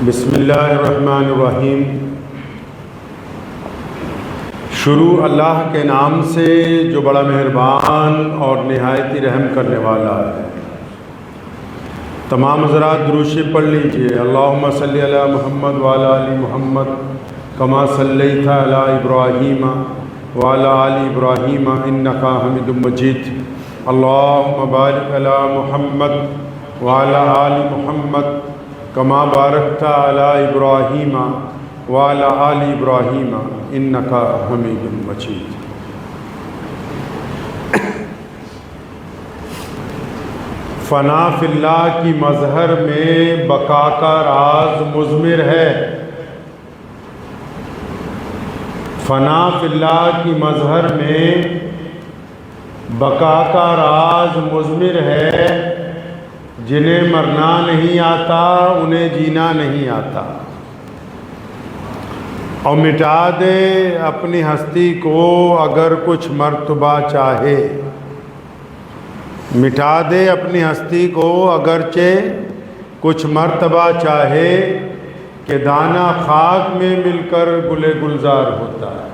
بسم اللہ الرحمن الرحیم۔ شروع اللہ کے نام سے جو بڑا مہربان اور نہایت ہی رحم کرنے والا ہے۔ تمام حضرات درود شریف پڑھ لیجئے۔ اللہم صلی علی محمد وعلی آل محمد کما صلیت علی ابراہیم وعلی آل ابراہیم انک حمید مجید۔ اللہم بارک علی محمد وعلی آل محمد کما بارکت علی ابراہیم وعلی آل ابراہیم انک حمید مجید۔ فنا فی اللہ کی مظہر میں بقا کا راز مضمر ہے۔ فنا فی اللہ کی مظہر میں بقا کا راز مضمر ہے۔ جنہیں مرنا نہیں آتا انہیں جینا نہیں آتا، اور مٹا دے اپنی ہستی کو اگر کچھ مرتبہ چاہے۔ مٹا دے اپنی ہستی کو اگرچہ کچھ مرتبہ چاہے، کہ دانہ خاک میں مل کر گلے گلزار ہوتا ہے۔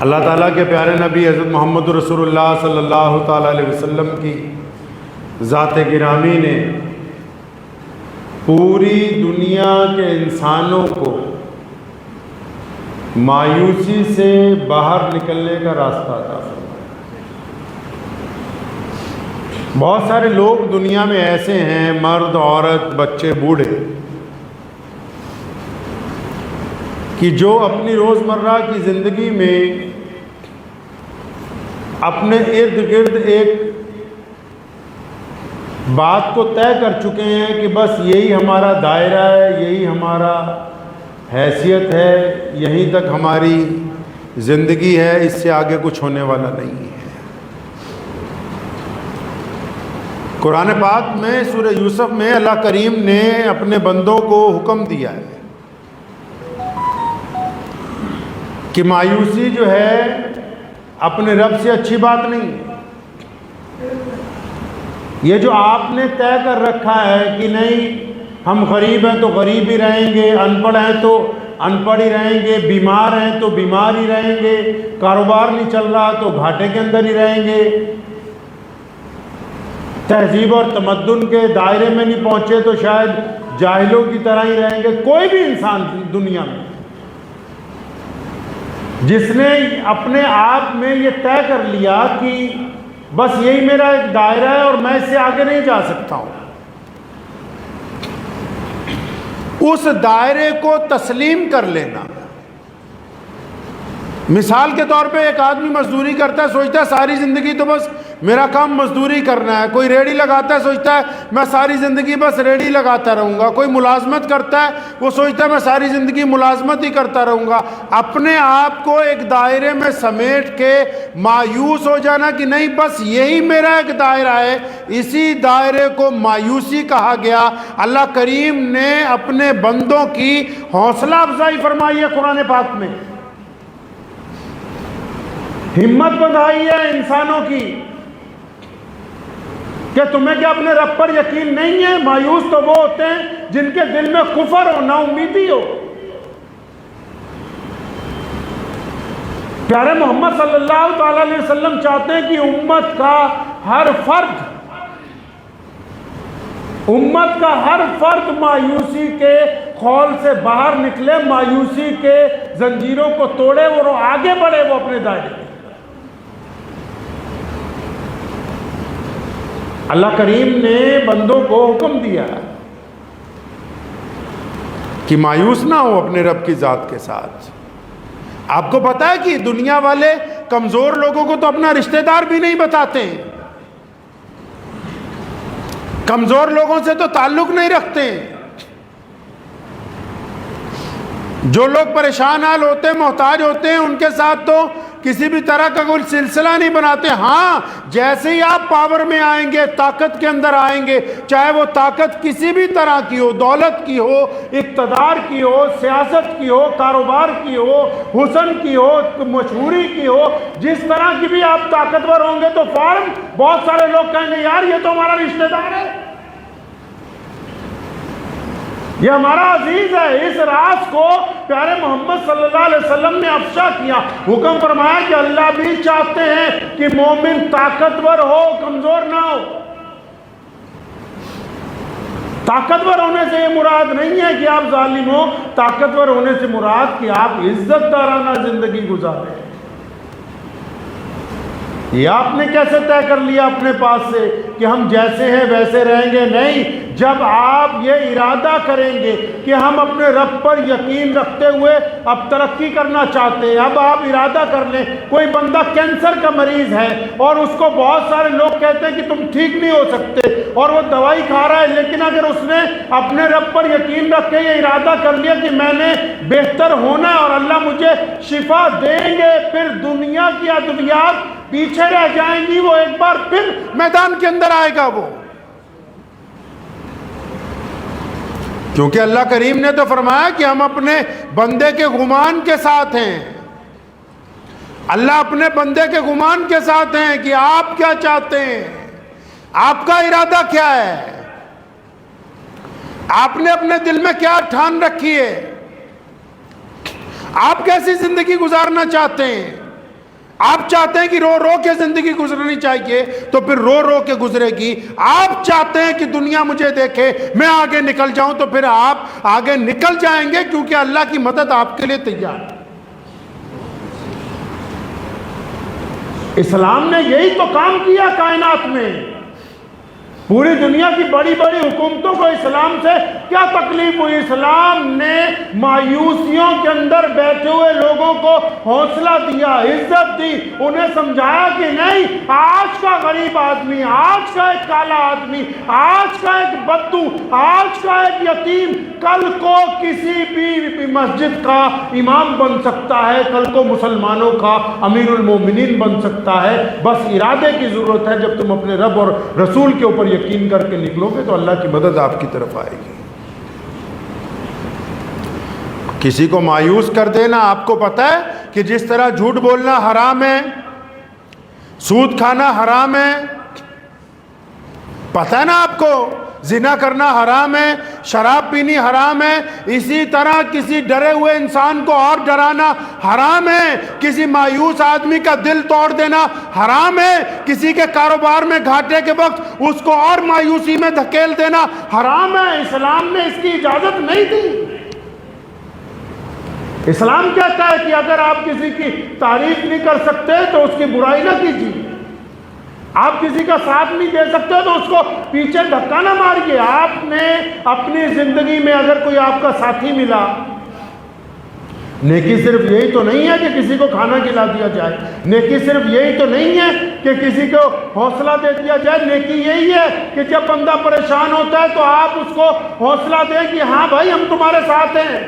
اللہ تعالیٰ کے پیارے نبی حضرت محمد رسول اللہ صلی اللہ تعالیٰ علیہ وسلم کی ذات گرامی نے پوری دنیا کے انسانوں کو مایوسی سے باہر نکلنے کا راستہ عطا فرمایا۔ بہت سارے لوگ دنیا میں ایسے ہیں، مرد عورت بچے بوڑھے، کہ جو اپنی روزمرہ کی زندگی میں اپنے ارد گرد ایک بات کو طے کر چکے ہیں کہ بس یہی ہمارا دائرہ ہے، یہی ہمارا حیثیت ہے، یہیں تک ہماری زندگی ہے، اس سے آگے کچھ ہونے والا نہیں ہے۔ قرآن پاک میں سورہ یوسف میں اللہ کریم نے اپنے بندوں کو حکم دیا ہے کہ مایوسی جو ہے اپنے رب سے اچھی بات نہیں ہے۔ یہ جو آپ نے طے کر رکھا ہے کہ نہیں ہم غریب ہیں تو غریب ہی رہیں گے، ان پڑھ ہیں تو ان پڑھ ہی رہیں گے، بیمار ہیں تو بیمار ہی رہیں گے، کاروبار نہیں چل رہا تو گھاٹے کے اندر ہی رہیں گے، تہذیب اور تمدن کے دائرے میں نہیں پہنچے تو شاید جاہلوں کی طرح ہی رہیں گے۔ کوئی بھی انسان دنیا میں جس نے اپنے آپ میں یہ طے کر لیا کہ بس یہی میرا ایک دائرہ ہے اور میں اس سے آگے نہیں جا سکتا ہوں، اس دائرے کو تسلیم کر لینا۔ مثال کے طور پہ ایک آدمی مزدوری کرتا ہے، سوچتا ہے ساری زندگی تو بس میرا کام مزدوری کرنا ہے۔ کوئی ریڑھی لگاتا ہے، سوچتا ہے میں ساری زندگی بس ریڑھی لگاتا رہوں گا۔ کوئی ملازمت کرتا ہے، وہ سوچتا ہے میں ساری زندگی ملازمت ہی کرتا رہوں گا۔ اپنے آپ کو ایک دائرے میں سمیٹ کے مایوس ہو جانا کہ نہیں بس یہی میرا ایک دائرہ ہے، اسی دائرے کو مایوسی کہا گیا۔ اللہ کریم نے اپنے بندوں کی حوصلہ افزائی فرمائی ہے قرآن پاک میں، ہمت بندھائی ہے انسانوں کی کہ تمہیں کیا اپنے رب پر یقین نہیں ہے؟ مایوس تو وہ ہوتے ہیں جن کے دل میں کفر ہو، نا امیدی ہو۔ پیارے محمد صلی اللہ تعالی علیہ وسلم چاہتے ہیں کہ امت کا ہر فرد مایوسی کے خول سے باہر نکلے، مایوسی کے زنجیروں کو توڑے اور آگے بڑھے وہ اپنے دائرے میں۔ اللہ کریم نے بندوں کو حکم دیا کہ مایوس نہ ہو اپنے رب کی ذات کے ساتھ۔ آپ کو پتا ہے کہ دنیا والے کمزور لوگوں کو تو اپنا رشتہ دار بھی نہیں بتاتے ہیں، کمزور لوگوں سے تو تعلق نہیں رکھتے ہیں۔ جو لوگ پریشان حال ہوتے ہیں، محتاج ہوتے ہیں، ان کے ساتھ تو کسی بھی طرح کا کوئی سلسلہ نہیں بناتے۔ ہاں جیسے ہی آپ پاور میں آئیں گے، طاقت کے اندر آئیں گے، چاہے وہ طاقت کسی بھی طرح کی ہو، دولت کی ہو، اقتدار کی ہو، سیاست کی ہو، کاروبار کی ہو، حسن کی ہو، مشہوری کی ہو، جس طرح کی بھی آپ طاقتور ہوں گے تو فوراً بہت سارے لوگ کہیں گے یار یہ تو ہمارا رشتہ دار ہے۔ یہ ہمارا عزیز ہے۔ اس راز کو پیارے محمد صلی اللہ علیہ وسلم نے افشا کیا، حکم فرمایا کہ اللہ بھی چاہتے ہیں کہ مومن طاقتور ہو، کمزور نہ ہو۔ طاقتور ہونے سے یہ مراد نہیں ہے کہ آپ ظالم ہو، طاقتور ہونے سے مراد کہ آپ عزت دارانہ زندگی گزاریں۔ یہ آپ نے کیسے طے کر لیا اپنے پاس سے کہ ہم جیسے ہیں ویسے رہیں گے؟ نہیں، جب آپ یہ ارادہ کریں گے کہ ہم اپنے رب پر یقین رکھتے ہوئے اب ترقی کرنا چاہتے ہیں، اب آپ ارادہ کر لیں، کوئی بندہ کینسر کا مریض ہے اور اس کو بہت سارے لوگ کہتے ہیں کہ تم ٹھیک نہیں ہو سکتے، اور وہ دوائی کھا رہا ہے، لیکن اگر اس نے اپنے رب پر یقین رکھ کے یہ ارادہ کر لیا کہ میں نے بہتر ہونا ہے اور اللہ مجھے شفا دیں گے، پھر دنیا کی ادویات پیچھے رہ جائیں گی، وہ ایک بار پھر میدان کے اندر آئے گا وہ۔ کیونکہ اللہ کریم نے تو فرمایا کہ ہم اپنے بندے کے گمان کے ساتھ ہیں۔ اللہ اپنے بندے کے گمان کے ساتھ ہیں کہ آپ کیا چاہتے ہیں، آپ کا ارادہ کیا ہے، آپ نے اپنے دل میں کیا ٹھان رکھی ہے، آپ کیسی زندگی گزارنا چاہتے ہیں۔ آپ چاہتے ہیں کہ رو رو کے زندگی گزرنی چاہیے تو پھر رو رو کے گزرے گی۔ آپ چاہتے ہیں کہ دنیا مجھے دیکھے، میں آگے نکل جاؤں، تو پھر آپ آگے نکل جائیں گے، کیونکہ اللہ کی مدد آپ کے لیے تیار ہے۔ اسلام نے یہی تو کام کیا کائنات میں۔ پوری دنیا کی بڑی بڑی حکومتوں کو اسلام سے کیا تکلیف ہوئی؟ اسلام نے مایوسیوں کے اندر بیٹھے ہوئے لوگوں کو حوصلہ دیا، عزت دی، انہیں سمجھایا کہ نہیں، آج کا غریب آدمی، آج کا ایک کالا آدمی، آج کا ایک بدو، آج کا ایک یتیم کل کو کسی بھی مسجد کا امام بن سکتا ہے، کل کو مسلمانوں کا امیر المومنین بن سکتا ہے۔ بس ارادے کی ضرورت ہے۔ جب تم اپنے رب اور رسول کے اوپر یقین کر کے نکلو گے تو اللہ کی مدد آپ کی طرف آئے گی۔ کسی کو مایوس کر دینا، آپ کو پتہ ہے کہ جس طرح جھوٹ بولنا حرام ہے، سود کھانا حرام ہے، پتہ ہے نا آپ کو، زنا کرنا حرام ہے، شراب پینی حرام ہے، اسی طرح کسی ڈرے ہوئے انسان کو اور ڈرانا حرام ہے، کسی مایوس آدمی کا دل توڑ دینا حرام ہے، کسی کے کاروبار میں گھاٹے کے وقت اس کو اور مایوسی میں دھکیل دینا حرام ہے۔ اسلام نے اس کی اجازت نہیں دی۔ اسلام کہتا ہے کہ اگر آپ کسی کی تعریف نہیں کر سکتے تو اس کی برائی نہ کیجیے، آپ کسی کا ساتھ نہیں دے سکتے تو اس کو پیچھے دھکا نہ ماریے۔ آپ نے اپنی زندگی میں اگر کوئی آپ کا ساتھی ملا، نیکی صرف یہی تو نہیں ہے کہ کسی کو کھانا کھلا دیا جائے، نیکی صرف یہی تو نہیں ہے کہ کسی کو حوصلہ دے دیا جائے، نیکی یہی ہے کہ جب بندہ پریشان ہوتا ہے تو آپ اس کو حوصلہ دیں کہ ہاں بھائی ہم تمہارے ساتھ ہیں۔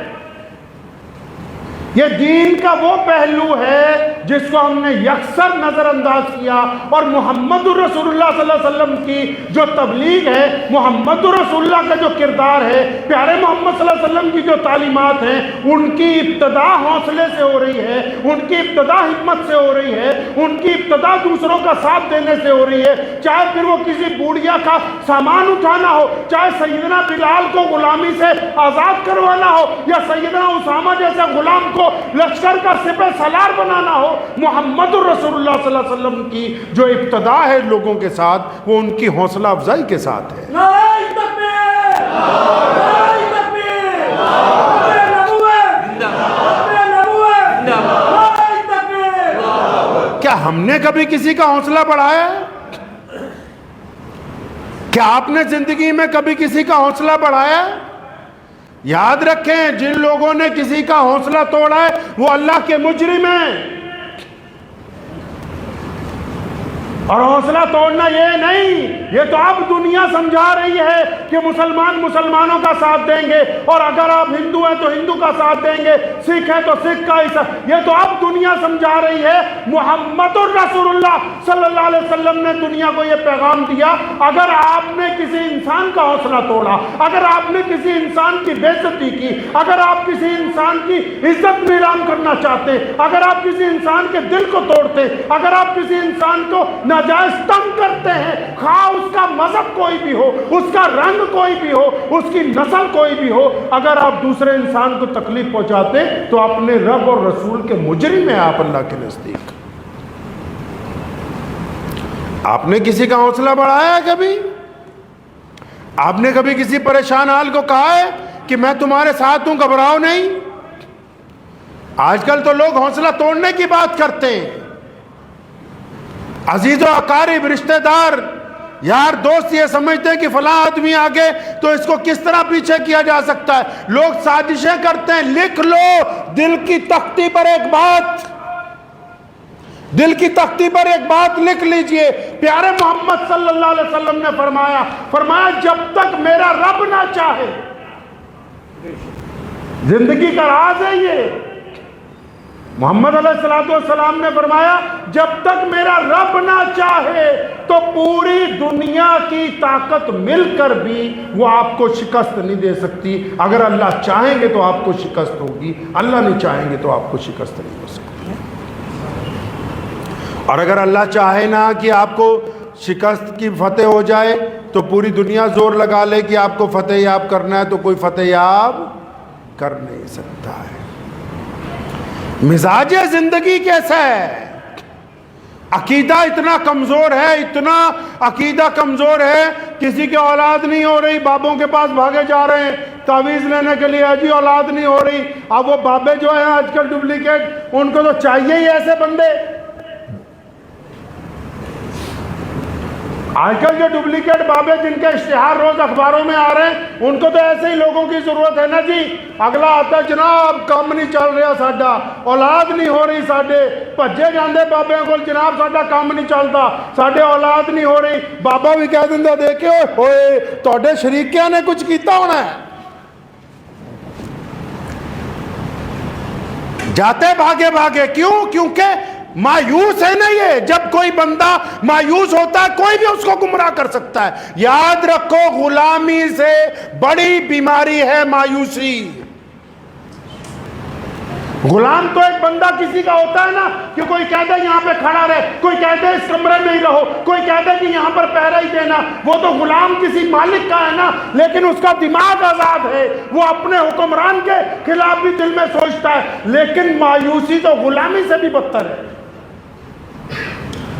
یہ دین کا وہ پہلو ہے جس کو ہم نے یکسر نظر انداز کیا، اور محمد رسول اللہ صلی اللہ علیہ وسلم کی جو تبلیغ ہے، محمد رسول اللہ کا جو کردار ہے، پیارے محمد صلی اللہ علیہ وسلم کی جو تعلیمات ہیں، ان کی ابتدا حوصلے سے ہو رہی ہے، ان کی ابتدا ہمت سے ہو رہی ہے، ان کی ابتدا دوسروں کا ساتھ دینے سے ہو رہی ہے، چاہے پھر وہ کسی بوڑھیا کا سامان اٹھانا ہو، چاہے سیدنا بلال کو غلامی سے آزاد کروانا ہو، یا سیدنا اسامہ جیسا غلام کو لشکر کا سپہ سالار بنانا ہو۔ محمد رسول اللہ صلی اللہ علیہ وسلم کی جو ابتدا ہے لوگوں کے ساتھ، وہ ان کی حوصلہ افزائی کے ساتھ ہے۔ نعرہ تکبیر! نعرہ تکبیر! نعرہ نبوت! نعرہ نبوت! نعرہ تکبیر! کیا ہم نے کبھی کسی کا حوصلہ بڑھایا ہے؟ کیا آپ نے زندگی میں کبھی کسی کا حوصلہ بڑھایا ہے؟ یاد رکھیں، جن لوگوں نے کسی کا حوصلہ توڑا ہے وہ اللہ کے مجرم ہیں۔ اور حوصلہ توڑنا یہ نہیں، یہ تو اب دنیا سمجھا رہی ہے کہ مسلمان مسلمانوں کا ساتھ دیں گے، اور اگر آپ ہندو ہیں تو ہندو کا ساتھ دیں گے، سکھ ہیں تو سکھ کا حصہ، یہ تو اب دنیا سمجھا رہی ہے۔ محمد الرسول اللہ صلی اللہ علیہ وسلم نے دنیا کو یہ پیغام دیا، اگر آپ نے کسی انسان کا حوصلہ توڑا، اگر آپ نے کسی انسان کی بے عزتی کی، اگر آپ کسی انسان کی عزت نیلام کرنا چاہتے، اگر آپ کسی انسان کے دل کو توڑتے، اگر آپ کسی انسان کو ناجائز تنگ کرتے ہیں، خواہ اس کا مذہب کوئی بھی ہو، اس کا رنگ کوئی بھی ہو، اس کی نسل کوئی بھی ہو، اگر آپ دوسرے انسان کو تکلیف پہنچاتے تو اپنے رب اور رسول کے مجرم ہیں آپ اللہ کے نزدیک۔ آپ نے کسی کا حوصلہ بڑھایا ہے کبھی؟ آپ نے کبھی کسی پریشان حال کو کہا ہے کہ میں تمہارے ساتھ ہوں، گھبراؤ نہیں؟ آج کل تو لوگ حوصلہ توڑنے کی بات کرتے ہیں۔ عزیز و اقارب، رشتہ دار، یار، دوست یہ سمجھتے ہیں کہ فلاں آدمی آگے تو اس کو کس طرح پیچھے کیا جا سکتا ہے۔ لوگ سازشیں کرتے ہیں۔ لکھ لو دل کی تختی پر ایک بات، دل کی تختی پر ایک بات لکھ لیجئے۔ پیارے محمد صلی اللہ علیہ وسلم نے فرمایا جب تک میرا رب نہ چاہے، زندگی کا راز ہے یہ۔ محمد علیہ السلام نے فرمایا جب تک میرا رب نہ چاہے تو پوری دنیا کی طاقت مل کر بھی وہ آپ کو شکست نہیں دے سکتی۔ اگر اللہ چاہیں گے تو آپ کو شکست ہوگی، اللہ نہیں چاہیں گے تو آپ کو شکست نہیں ہو سکتی۔ اور اگر اللہ چاہے نا کہ آپ کو شکست کی فتح ہو جائے تو پوری دنیا زور لگا لے کہ آپ کو فتح یاب کرنا ہے تو کوئی فتح یاب کر نہیں سکتا ہے۔ مزاج زندگی کیسا ہے؟ عقیدہ اتنا کمزور ہے، اتنا عقیدہ کمزور ہے، کسی کی اولاد نہیں ہو رہی، بابوں کے پاس بھاگے جا رہے ہیں تعویذ لینے کے لیے، جی اولاد نہیں ہو رہی۔ اب وہ بابے جو ہیں آج کل ڈپلیکیٹ، ان کو تو چاہیے ہی ایسے بندے۔ آج کل جو ڈپلیکیٹ بابے جن کے اشتہار روز اخباروں میں آ رہے ہیں، ان کو تو ایسے ہی لوگوں کی ضرورت ہے نا جی۔ اگلا آتا ہے جناب کام نہیں چل رہا ساڈا، اولاد نہیں ہو رہی ساڈے، بھجے جاندے بابے کو جناب ساڈا کام نہیں چلتا، ساڈے اولاد نہیں ہو رہی۔ بابا بھی کہہ دیندا دیکھے ہوئے تہاڈے شریکیاں نے کچھ کیتا ہونا ہے۔ جاتے بھاگے بھاگے، کیوں؟ کیونکہ مایوس ہے نا یہ۔ جب کوئی بندہ مایوس ہوتا ہے کوئی بھی اس کو گمراہ کر سکتا ہے۔ یاد رکھو غلامی سے بڑی بیماری ہے مایوسی۔ غلام تو ایک بندہ کسی کا ہوتا ہے نا کہ کوئی کہتا ہے یہاں پہ کھڑا رہے، کوئی کہتا ہے اس کمرے میں ہی رہو، کوئی کہتا ہے کہ یہاں پر پہرا ہی دینا۔ وہ تو غلام کسی مالک کا ہے نا، لیکن اس کا دماغ آزاد ہے، وہ اپنے حکمران کے خلاف بھی دل میں سوچتا ہے۔ لیکن مایوسی تو غلامی سے بھی بدتر ہے۔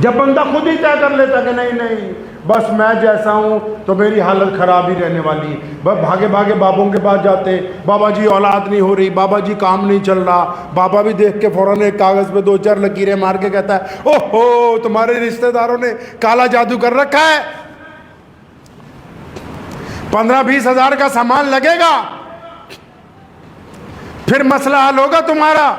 جب بندہ خود ہی طے کر لیتا کہ نہیں نہیں بس میں جیسا ہوں تو میری حالت خراب ہی رہنے والی، بس بھاگے بھاگے بابوں کے پاس جاتے، بابا جی اولاد نہیں ہو رہی، بابا جی کام نہیں چل رہا۔ بابا بھی دیکھ کے فوراً ایک کاغذ پہ 2-4 لکیریں مار کے کہتا ہے اوہو تمہارے رشتہ داروں نے کالا جادو کر رکھا ہے، 15-20 ہزار کا سامان لگے گا، پھر مسئلہ حل ہوگا تمہارا۔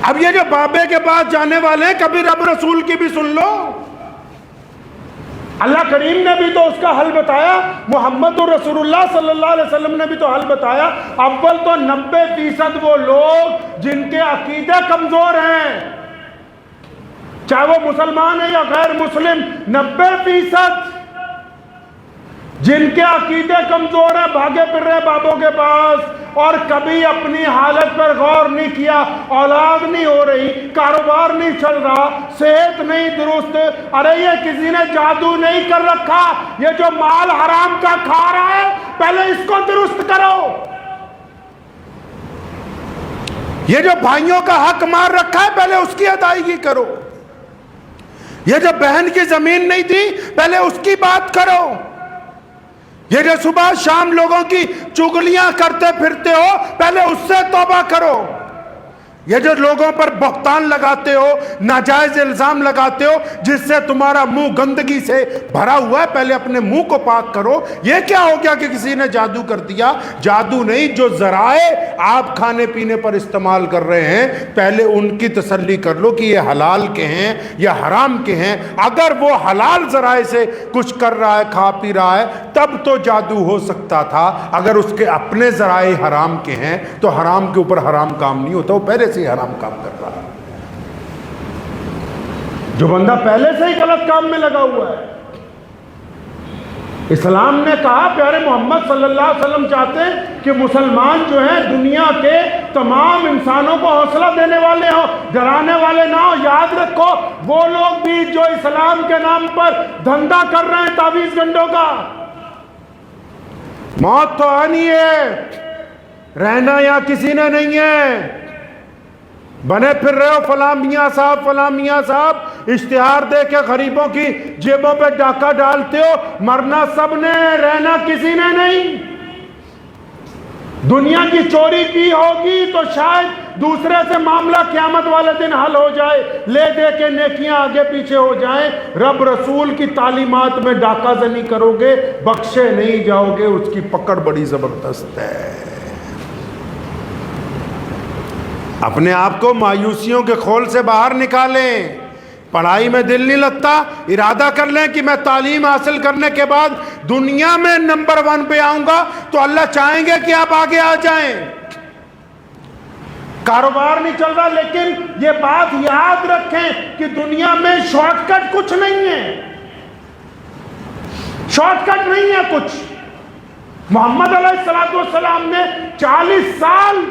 اب یہ جو بابے کے پاس جانے والے ہیں، کبھی رب رسول کی بھی سن لو۔ اللہ کریم نے بھی تو اس کا حل بتایا، محمد رسول اللہ صلی اللہ علیہ وسلم نے بھی تو حل بتایا۔ اول تو 90% وہ لوگ جن کے عقیدے کمزور ہیں، چاہے وہ مسلمان ہیں یا غیر مسلم، 90% جن کے عقیدے کمزور ہیں، بھاگے پھر رہے بابوں کے پاس اور کبھی اپنی حالت پر غور نہیں کیا۔ اولاد نہیں ہو رہی، کاروبار نہیں چل رہا، صحت نہیں درست، ارے یہ کسی نے جادو نہیں کر رکھا، یہ جو مال حرام کا کھا رہا ہے پہلے اس کو درست کرو، یہ جو بھائیوں کا حق مار رکھا ہے پہلے اس کی ادائیگی کرو، یہ جو بہن کی زمین نہیں دی پہلے اس کی بات کرو، یہ جو صبح شام لوگوں کی چگلیاں کرتے پھرتے ہو پہلے اس سے توبہ کرو، یہ جو لوگوں پر بہتان لگاتے ہو، ناجائز الزام لگاتے ہو جس سے تمہارا منہ گندگی سے بھرا ہوا ہے، پہلے اپنے منہ کو پاک کرو۔ یہ کیا ہو گیا کہ کسی نے جادو کر دیا؟ جادو نہیں، جو ذرائع آپ کھانے پینے پر استعمال کر رہے ہیں پہلے ان کی تسلی کر لو کہ یہ حلال کے ہیں یا حرام کے ہیں۔ اگر وہ حلال ذرائع سے کچھ کر رہا ہے، کھا پی رہا ہے، تب تو جادو ہو سکتا تھا۔ اگر اس کے اپنے ذرائع حرام کے ہیں تو حرام کے اوپر حرام کام نہیں ہوتا، وہ پہلے سے حرام کام کر رہا ہے۔ جو بندہ پہلے سے ہی غلط کام میں لگا ہوا ہے، اسلام نے کہا پیارے محمد صلی اللہ علیہ وسلم چاہتے ہیں کہ مسلمان جو ہیں دنیا کے تمام انسانوں کو حوصلہ دینے والے ہوں، ڈرانے والے نہ ہوں۔ یاد رکھو وہ لوگ بھی جو اسلام کے نام پر دھندا کر رہے ہیں تعویذ گنڈوں کا، موت تو آنی ہے، رہنا یہاں کسی نے نہیں ہے۔ بنے پھر رہے ہو فلاں میاں صاحب فلاں میاں صاحب، اشتہار دے کے غریبوں کی جیبوں پہ ڈاکہ ڈالتے ہو، مرنا سب نے، رہنا کسی نے نہیں۔ دنیا کی چوری کی ہوگی تو شاید دوسرے سے معاملہ قیامت والے دن حل ہو جائے، لے دے کے نیکیاں آگے پیچھے ہو جائیں۔ رب رسول کی تعلیمات میں ڈاکہ زنی کرو گے بخشے نہیں جاؤ گے، اس کی پکڑ بڑی زبردست ہے۔ اپنے آپ کو مایوسیوں کے خول سے باہر نکالیں۔ پڑھائی میں دل نہیں لگتا، ارادہ کر لیں کہ میں تعلیم حاصل کرنے کے بعد دنیا میں نمبر 1 پہ آؤں گا تو اللہ چاہیں گے کہ آپ آگے آ جائیں۔ کاروبار نہیں چل رہا، لیکن یہ بات یاد رکھیں کہ دنیا میں شارٹ کٹ کچھ نہیں ہے، شارٹ کٹ نہیں ہے کچھ۔ محمد علیہ السلام نے 40 سال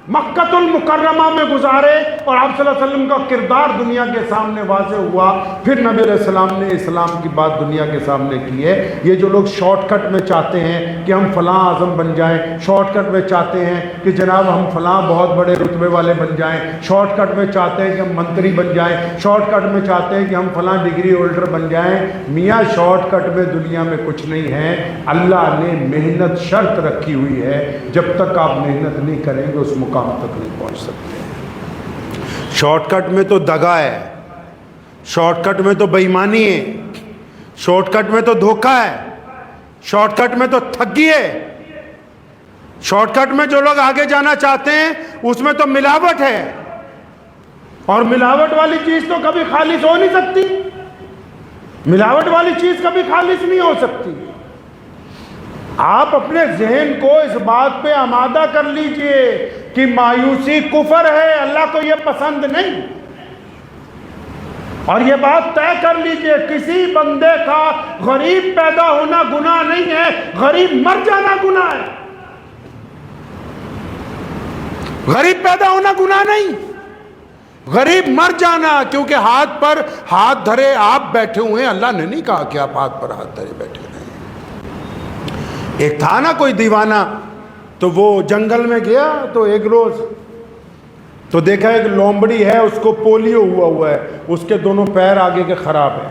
مکہ المکرمہ میں گزارے اور آپ صلی اللہ علیہ وسلم کا کردار دنیا کے سامنے واضح ہوا، پھر نبی علیہ السلام نے اسلام کی بات دنیا کے سامنے کی ہے۔ یہ جو لوگ شارٹ کٹ میں چاہتے ہیں کہ ہم فلاں اعظم بن جائیں، شارٹ کٹ میں چاہتے ہیں کہ جناب ہم فلاں بہت بڑے رتبے والے بن جائیں، شارٹ کٹ میں چاہتے ہیں کہ ہم منتری بن جائیں، شارٹ کٹ میں چاہتے ہیں کہ ہم فلاں ڈگری ہولڈر بن جائیں، میاں شارٹ کٹ میں دنیا میں کچھ نہیں ہے۔ اللہ نے محنت شرط رکھی ہوئی ہے، جب تک آپ محنت نہیں کریں گے اس مقام تک نہیں پہنچ سکتے۔ شارٹ کٹ میں تو دغا ہے، شارٹ کٹ میں تو بے ایمانی ہے، شارٹ کٹ میں تو دھوکہ ہے، شارٹ کٹ میں تو ٹھگی ہے، شارٹ کٹ میں جو لوگ آگے جانا چاہتے ہیں اس میں تو ملاوٹ ہے، اور ملاوٹ والی چیز تو کبھی خالص ہو نہیں سکتی، ملاوٹ والی چیز کبھی خالص نہیں ہو سکتی۔ آپ اپنے ذہن کو اس بات پہ آمادہ کر لیجئے کہ مایوسی کفر ہے، اللہ کو یہ پسند نہیں، اور یہ بات طے کر لیجئے کسی بندے کا غریب پیدا ہونا گناہ نہیں ہے، غریب مر جانا گناہ ہے۔ غریب پیدا ہونا گناہ نہیں، غریب مر جانا، کیونکہ ہاتھ پر ہاتھ دھرے آپ بیٹھے ہوئے ہیں، اللہ نے نہیں کہا کہ آپ ہاتھ پر ہاتھ دھرے بیٹھے ہیں۔ ایک تھا نا کوئی دیوانہ، تو وہ جنگل میں گیا تو ایک روز تو دیکھا ایک لومڑی ہے، اس کو پولیو ہوا ہے، اس کے دونوں پیر آگے کے خراب ہیں،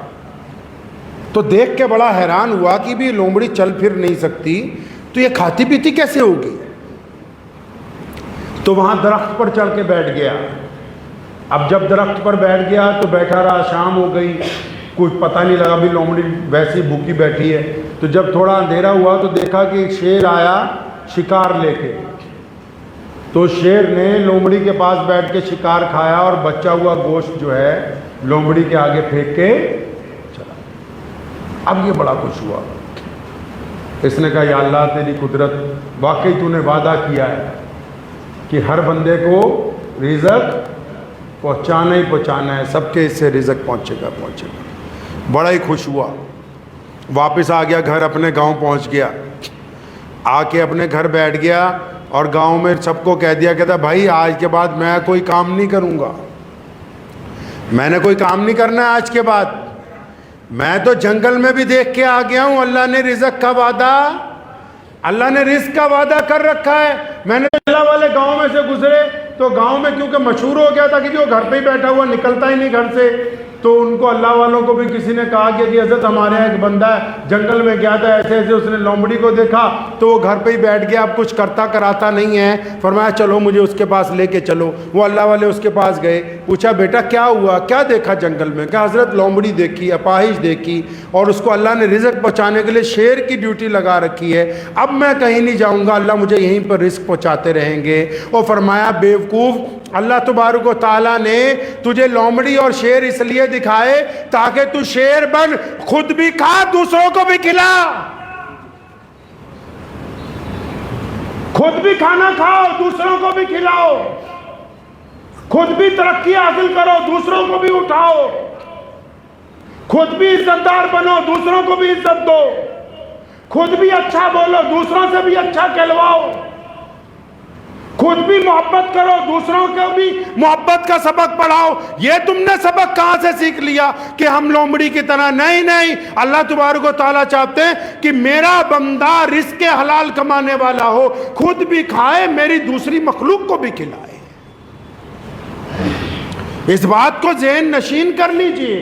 تو دیکھ کے بڑا حیران ہوا کہ بھی لومڑی چل پھر نہیں سکتی تو یہ کھاتی پیتی کیسے ہوگی؟ تو وہاں درخت پر چڑھ کے بیٹھ گیا۔ اب جب درخت پر بیٹھ گیا تو بیٹھا رہا، شام ہو گئی، کچھ پتہ نہیں لگا، بھی لومڑی ویسی بھوکی بیٹھی ہے۔ تو جب تھوڑا اندھیرا ہوا تو دیکھا کہ ایک شیر آیا شکار لے کے، تو شیر نے لومڑی کے پاس بیٹھ کے شکار کھایا اور بچا ہوا گوشت جو ہے لومڑی کے آگے پھینک کے چلا۔ اب یہ بڑا خوش ہوا، اس نے کہا یا اللہ تیری قدرت، واقعی تو نے وعدہ کیا ہے کہ ہر بندے کو رزق پہنچانا ہی پہنچانا ہے، سب کے اس سے رزق پہنچے گا پہنچے گا۔ بڑا ہی خوش ہوا، واپس آ گیا گھر، اپنے گاؤں پہنچ گیا، آ کے اپنے گھر بیٹھ گیا اور گاؤں میں سب کو کہہ دیا، کہتا بھائی آج کے بعد میں کوئی کام نہیں کروں گا، میں نے کوئی کام نہیں کرنا ہے آج کے بعد، میں تو جنگل میں بھی دیکھ کے آ گیا ہوں، اللہ نے رزق کا وعدہ، اللہ نے رزق کا وعدہ کر رکھا ہے۔ میں نے اللہ والے گاؤں میں سے گزرے تو گاؤں میں کیونکہ مشہور ہو گیا تھا کہ جو گھر پہ ہی بیٹھا ہوا نکلتا ہی نہیں گھر سے، تو ان کو اللہ والوں کو بھی کسی نے کہا کہ حضرت ہمارے یہاں ایک بندہ ہے جنگل میں گیا تھا، ایسے ایسے اس نے لومڑی کو دیکھا تو وہ گھر پہ ہی بیٹھ گیا، اب کچھ کرتا کراتا نہیں ہے، فرمایا چلو مجھے اس کے پاس لے کے چلو۔ وہ اللہ والے اس کے پاس گئے، پوچھا بیٹا کیا ہوا، کیا دیکھا جنگل میں؟ کہا حضرت لومڑی دیکھی، اپاہج دیکھی، اور اس کو اللہ نے رزق پہنچانے کے لیے شیر کی ڈیوٹی لگا رکھی ہے، اب میں کہیں نہیں جاؤں گا، اللہ مجھے یہیں پر رزق پہنچاتے رہیں گے۔ اور فرمایا بیوقوف، اللہ تبارک و تعالیٰ نے تجھے لومڑی اور شیر اس لیے دکھائے تاکہ تو شیر بن، خود بھی کھا دوسروں کو بھی کھلا، خود بھی کھانا کھاؤ دوسروں کو بھی کھلاؤ، خود بھی ترقی حاصل کرو دوسروں کو بھی اٹھاؤ، خود بھی عزت دار بنو دوسروں کو بھی عزت دو۔ خود بھی اچھا بولو، دوسروں سے بھی اچھا کہلواؤ، خود بھی محبت کرو، دوسروں کو بھی محبت کا سبق پڑھاؤ۔ یہ تم نے سبق کہاں سے سیکھ لیا کہ ہم لومڑی کی طرح؟ نہیں، اللہ تبارک و تعالیٰ چاہتے ہیں کہ میرا بندہ رزق حلال کمانے والا ہو، خود بھی کھائے، میری دوسری مخلوق کو بھی کھلائے۔ اس بات کو ذہن نشین کر لیجئے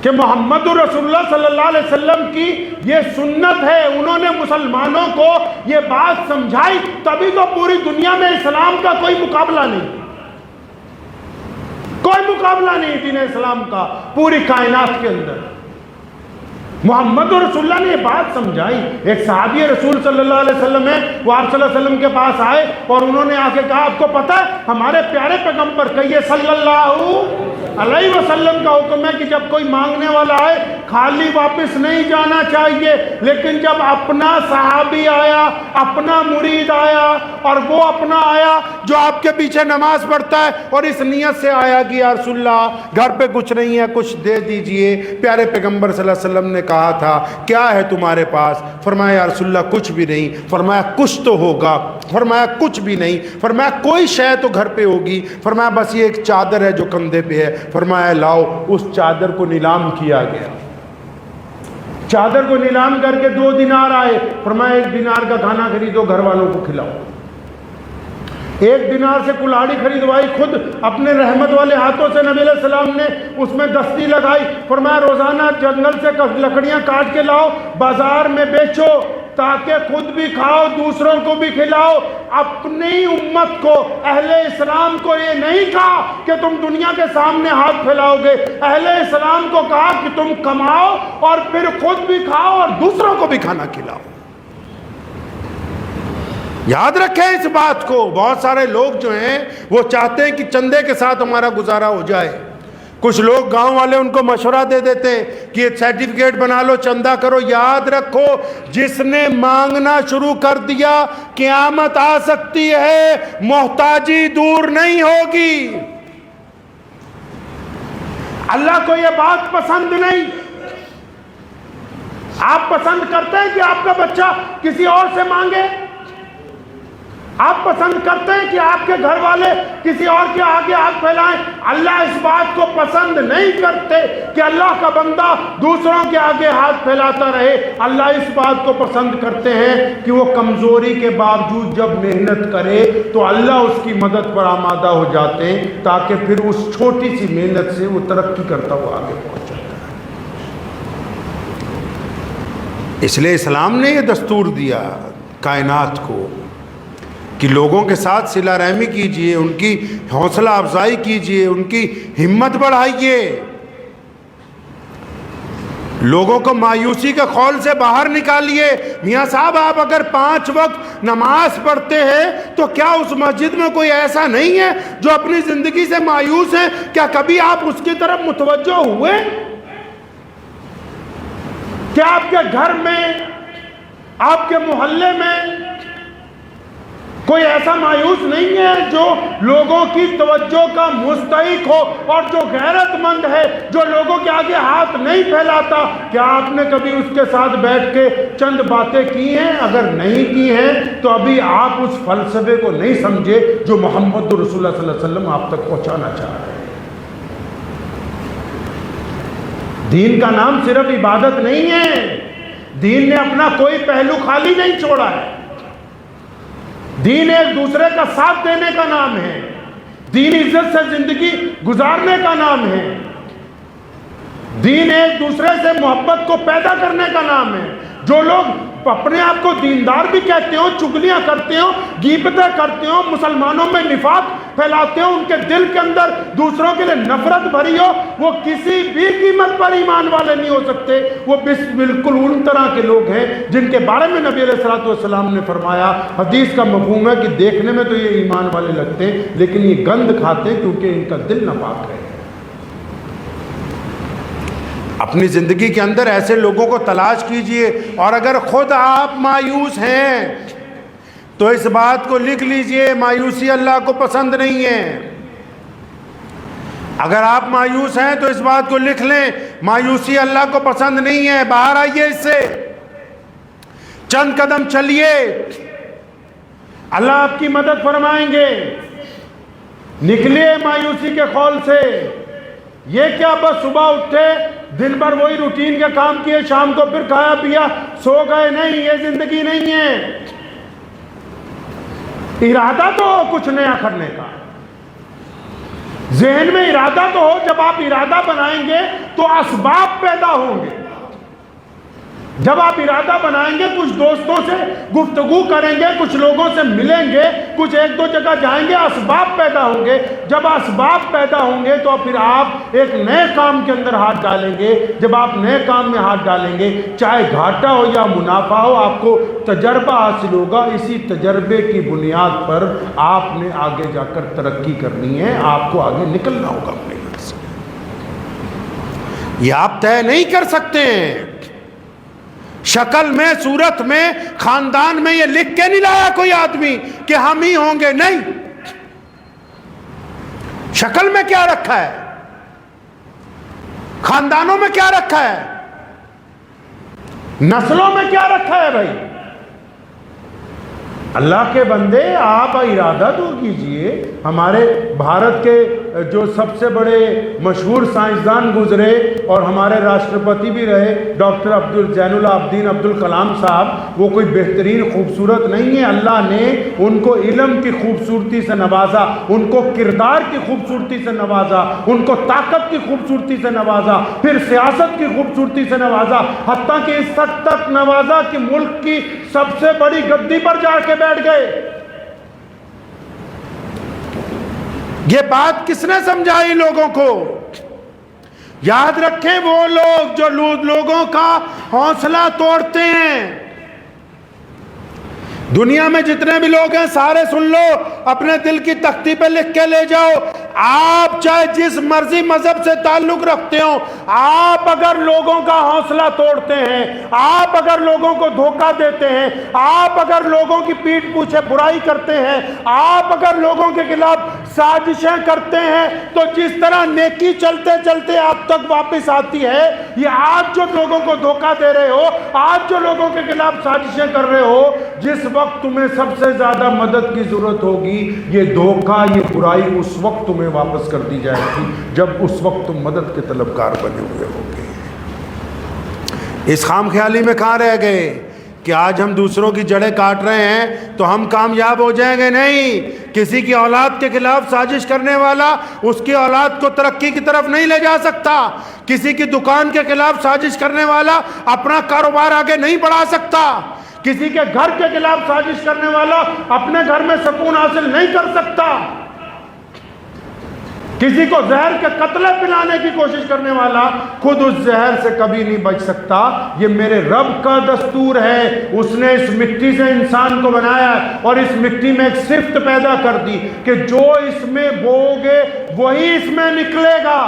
کہ محمد رسول اللہ صلی اللہ علیہ وسلم کی یہ سنت ہے، انہوں نے مسلمانوں کو یہ بات سمجھائی، تبھی تو پوری دنیا میں اسلام کا کوئی مقابلہ نہیں، کوئی مقابلہ نہیں دین اسلام کا پوری کائنات کے اندر۔ محمد رسول اللہ نے یہ بات سمجھائی۔ ایک صحابی رسول صلی اللہ علیہ وسلم ہے، وہ آپ صلی اللہ علیہ وسلم کے پاس آئے اور انہوں نے آ کے کہا، آپ کو پتہ ہے ہمارے پیارے پیغمبر کہیے صلی اللہ علیہ وسلم کا حکم ہے کہ جب کوئی مانگنے والا آئے خالی واپس نہیں جانا چاہیے، لیکن جب اپنا صحابی آیا، اپنا مرید آیا، اور وہ اپنا آیا جو آپ کے پیچھے نماز پڑھتا ہے اور اس نیت سے آیا کہ یا رسول اللہ گھر پہ کچھ نہیں ہے، کچھ دے دیجئے، پیارے پیغمبر صلی اللہ علیہ وسلم نے کہا تھا کیا ہے تمہارے پاس؟ فرمایا یا رسول اللہ کچھ بھی نہیں۔ فرمایا کچھ تو ہوگا؟ فرمایا کچھ بھی نہیں۔ فرمایا کوئی شے تو گھر پہ ہوگی؟ فرمایا بس یہ ایک چادر ہے جو کندھے پہ ہے۔ فرمایا لاؤ، اس چادر کو نیلام کیا گیا، چادر کو نیلام کر کے 2 دینار آئے۔ فرمایا 1 دینار کا کھانا خریدو، گھر والوں کو کھلاؤ۔ 1 دینار سے کلاڑی خریدوائی، خود اپنے رحمت والے ہاتھوں سے نبی علیہ السلام نے اس میں دستی لگائی۔ فرمایا روزانہ جنگل سے لکڑیاں کاٹ کے لاؤ، بازار میں بیچو تاکہ خود بھی کھاؤ، دوسروں کو بھی کھلاؤ۔ اپنی امت کو، اہل اسلام کو یہ نہیں کہا کہ تم دنیا کے سامنے ہاتھ پھیلاؤ گے، اہل اسلام کو کہا کہ تم کماؤ اور پھر خود بھی کھاؤ اور دوسروں کو بھی کھانا کھلاؤ۔ یاد رکھیں اس بات کو۔ بہت سارے لوگ جو ہیں وہ چاہتے ہیں کہ چندے کے ساتھ ہمارا گزارا ہو جائے۔ کچھ لوگ گاؤں والے ان کو مشورہ دے دیتے ہیں کہ یہ سرٹیفکیٹ بنا لو، چندہ کرو۔ یاد رکھو جس نے مانگنا شروع کر دیا قیامت آ سکتی ہے، محتاجی دور نہیں ہوگی۔ اللہ کو یہ بات پسند نہیں۔ آپ پسند کرتے ہیں کہ آپ کا بچہ کسی اور سے مانگے؟ آپ پسند کرتے ہیں کہ آپ کے گھر والے کسی اور کے آگے ہاتھ پھیلائیں؟ اللہ اس بات کو پسند نہیں کرتے کہ اللہ کا بندہ دوسروں کے آگے ہاتھ پھیلاتا رہے۔ اللہ اس بات کو پسند کرتے ہیں کہ وہ کمزوری کے باوجود جب محنت کرے تو اللہ اس کی مدد پر آمادہ ہو جاتے ہیں، تاکہ پھر اس چھوٹی سی محنت سے وہ ترقی کرتا ہوا آگے پہنچ جاتا ہے۔ اس لیے اسلام نے یہ دستور دیا کائنات کو کہ لوگوں کے ساتھ صلہ رحمی کیجئے، ان کی حوصلہ افزائی کیجئے، ان کی ہمت بڑھائیے، لوگوں کو مایوسی کے خول سے باہر نکالیے۔ میاں صاحب آپ اگر 5 وقت نماز پڑھتے ہیں تو کیا اس مسجد میں کوئی ایسا نہیں ہے جو اپنی زندگی سے مایوس ہے؟ کیا کبھی آپ اس کی طرف متوجہ ہوئے؟ کیا آپ کے گھر میں، آپ کے محلے میں کوئی ایسا مایوس نہیں ہے جو لوگوں کی توجہ کا مستحق ہو اور جو غیرت مند ہے، جو لوگوں کے آگے ہاتھ نہیں پھیلاتا؟ کیا آپ نے کبھی اس کے ساتھ بیٹھ کے چند باتیں کی ہیں؟ اگر نہیں کی ہیں تو ابھی آپ اس فلسفے کو نہیں سمجھے جو محمد رسول اللہ صلی اللہ علیہ وسلم آپ تک پہنچانا چاہ رہے ہیں۔ دین کا نام صرف عبادت نہیں ہے، دین نے اپنا کوئی پہلو خالی نہیں چھوڑا ہے۔ دین ایک دوسرے کا ساتھ دینے کا نام ہے، دین عزت سے زندگی گزارنے کا نام ہے، دین ایک دوسرے سے محبت کو پیدا کرنے کا نام ہے۔ جو لوگ اپنے آپ کو دیندار بھی کہتے ہو، چگلیاں کرتے ہو، غیبتیں کرتے ہو، مسلمانوں میں نفاق پھیلاتے ہو، ان کے دل کے اندر دوسروں کے لیے نفرت بھری ہو، وہ کسی بھی قیمت پر ایمان والے نہیں ہو سکتے۔ وہ بالکل ان طرح کے لوگ ہیں جن کے بارے میں نبی علیہ الصلوۃ والسلام نے فرمایا، حدیث کا مفہوم ہے کہ دیکھنے میں تو یہ ایمان والے لگتے ہیں لیکن یہ گند کھاتے ہیں کیونکہ ان کا دل ناپاک ہے۔ اپنی زندگی کے اندر ایسے لوگوں کو تلاش کیجئے، اور اگر خود آپ مایوس ہیں تو اس بات کو لکھ لیجئے، مایوسی اللہ کو پسند نہیں ہے۔ اگر آپ مایوس ہیں تو اس بات کو لکھ لیں، مایوسی اللہ کو پسند نہیں ہے، باہر آئیے اس سے۔ چند قدم چلیے، اللہ آپ کی مدد فرمائیں گے۔ نکلیے مایوسی کے خول سے۔ یہ کیا بس صبح اٹھے، دن بھر وہی روٹین کے کام کیے، شام کو پھر کھایا پیا سو گئے؟ نہیں، یہ زندگی نہیں ہے۔ ارادہ تو ہو کچھ نیا کرنے کا، ذہن میں ارادہ تو ہو۔ جب آپ ارادہ بنائیں گے تو اسباب پیدا ہوں گے۔ جب آپ ارادہ بنائیں گے، کچھ دوستوں سے گفتگو کریں گے، کچھ لوگوں سے ملیں گے، کچھ ایک دو جگہ جائیں گے، اسباب پیدا ہوں گے۔ جب اسباب پیدا ہوں گے تو پھر آپ ایک نئے کام کے اندر ہاتھ ڈالیں گے۔ جب آپ نئے کام میں ہاتھ ڈالیں گے، چاہے گھاٹا ہو یا منافع ہو، آپ کو تجربہ حاصل ہوگا۔ اسی تجربے کی بنیاد پر آپ نے آگے جا کر ترقی کرنی ہے، آپ کو آگے نکلنا ہوگا اپنے گھر سے۔ یہ آپ طے نہیں کر سکتے ہیں۔ شکل میں، صورت میں، خاندان میں یہ لکھ کے نہیں لایا کوئی آدمی کہ ہم ہی ہوں گے، نہیں۔ شکل میں کیا رکھا ہے، خاندانوں میں کیا رکھا ہے، نسلوں میں کیا رکھا ہے؟ بھائی اللہ کے بندے، آپ ارادہ تو کیجئے۔ ہمارے بھارت کے جو سب سے بڑے مشہور سائنسدان گزرے اور ہمارے راشٹرپتی بھی رہے، ڈاکٹر زین العابدین عبدالکلام صاحب، وہ کوئی بہترین خوبصورت نہیں ہے۔ اللہ نے ان کو علم کی خوبصورتی سے نوازا، ان کو کردار کی خوبصورتی سے نوازا، ان کو طاقت کی خوبصورتی سے نوازا، پھر سیاست کی خوبصورتی سے نوازا، حتیٰ کہ اس حد تک نوازا کہ ملک کی سب سے بڑی گدی پر جا کے بیٹھ گئے۔ یہ بات کس نے سمجھائی لوگوں کو؟ یاد رکھیں، وہ لوگ جو لوگوں کا حوصلہ توڑتے ہیں۔ دنیا میں جتنے بھی لوگ ہیں سارے سن لو، اپنے دل کی تختی پہ لکھ کے لے جاؤ۔ آپ چاہے جس مرضی مذہب سے تعلق رکھتے ہو، آپ اگر لوگوں کا حوصلہ توڑتے ہیں، آپ اگر لوگوں کو دھوکہ دیتے ہیں، آپ اگر لوگوں کی پیٹھ پیچھے برائی کرتے ہیں، آپ اگر لوگوں کے خلاف سازشیں کرتے ہیں، تو جس طرح نیکی چلتے چلتے آپ تک واپس آتی ہے، یہ آج جو لوگوں کو دھوکہ دے رہے ہو، آج جو لوگوں کے خلاف سازشیں کر رہے ہو، جس وقت تمہیں سب سے زیادہ مدد کی ضرورت ہوگی، یہ دھوکہ، یہ برائی اس وقت تمہیں واپس کر دی جائے گی جب اس وقت تم مدد کے طلبگار بنے ہوئے ہوگے۔ اس خام خیالی میں کہاں رہ گئے کہ آج ہم دوسروں کی جڑیں کاٹ رہے ہیں تو ہم کامیاب ہو جائیں گے؟ نہیں۔ کسی کی اولاد کے خلاف سازش کرنے والا اس کی اولاد کو ترقی کی طرف نہیں لے جا سکتا۔ کسی کی دکان کے خلاف سازش کرنے والا اپنا کاروبار آگے نہیں بڑھا سکتا۔ کسی کے گھر کے خلاف سازش کرنے والا اپنے گھر میں سکون حاصل نہیں کر سکتا۔ کسی کو زہر کے قطرے پلانے کی کوشش کرنے والا خود اس زہر سے کبھی نہیں بچ سکتا۔ یہ میرے رب کا دستور ہے۔ اس نے اس مٹی سے انسان کو بنایا اور اس مٹی میں ایک صفت پیدا کر دی کہ جو اس میں بوؤ گے وہی اس میں نکلے گا۔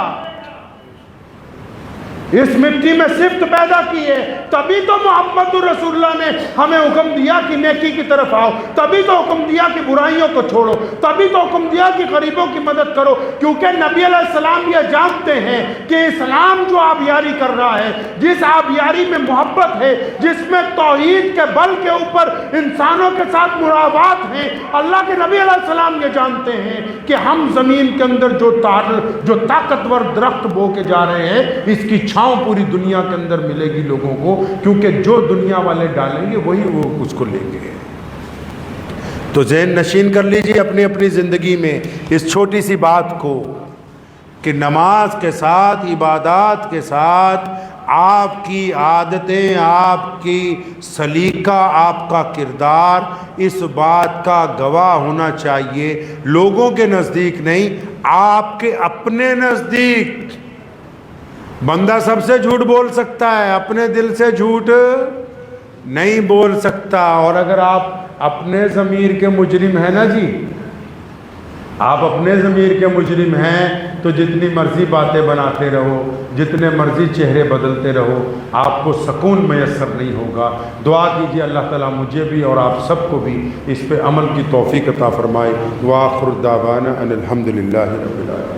اس مٹی میں صفت پیدا کی ہے، تبھی تو محمد رسول اللہ نے ہمیں حکم دیا کہ نیکی کی طرف آؤ، تبھی تو حکم دیا کہ برائیوں کو چھوڑو، تبھی تو حکم دیا کہ غریبوں کی مدد کرو، کیونکہ نبی علیہ السلام یہ جانتے ہیں کہ اسلام جو آبیاری کر رہا ہے، جس آبیاری میں محبت ہے، جس میں توحید کے بل کے اوپر انسانوں کے ساتھ مراوات ہیں، اللہ کے نبی علیہ السلام یہ جانتے ہیں کہ ہم زمین کے اندر جو طاقتور درخت بو کے جا رہے ہیں، اس کی چھاؤں پوری دنیا کے اندر ملے گی لوگوں کو، کیونکہ جو دنیا والے ڈالیں گے وہی وہ اس کو لیں گے۔ تو ذہن نشین کر لیجئے اپنی اپنی زندگی میں اس چھوٹی سی بات کو کہ نماز کے ساتھ، عبادات کے ساتھ آپ کی عادتیں، آپ کی سلیقہ، آپ کا کردار اس بات کا گواہ ہونا چاہیے، لوگوں کے نزدیک نہیں، آپ کے اپنے نزدیک۔ بندہ سب سے جھوٹ بول سکتا ہے، اپنے دل سے جھوٹ نہیں بول سکتا۔ اور اگر آپ اپنے ضمیر کے مجرم ہیں نا جی، آپ اپنے ضمیر کے مجرم ہیں تو جتنی مرضی باتیں بناتے رہو، جتنے مرضی چہرے بدلتے رہو، آپ کو سکون میسر نہیں ہوگا۔ دعا کیجیے اللہ تعالیٰ مجھے بھی اور آپ سب کو بھی اس پہ عمل کی توفیق عطا فرمائے۔ وآخر دعوانا ان الحمدللہ رب العالمین۔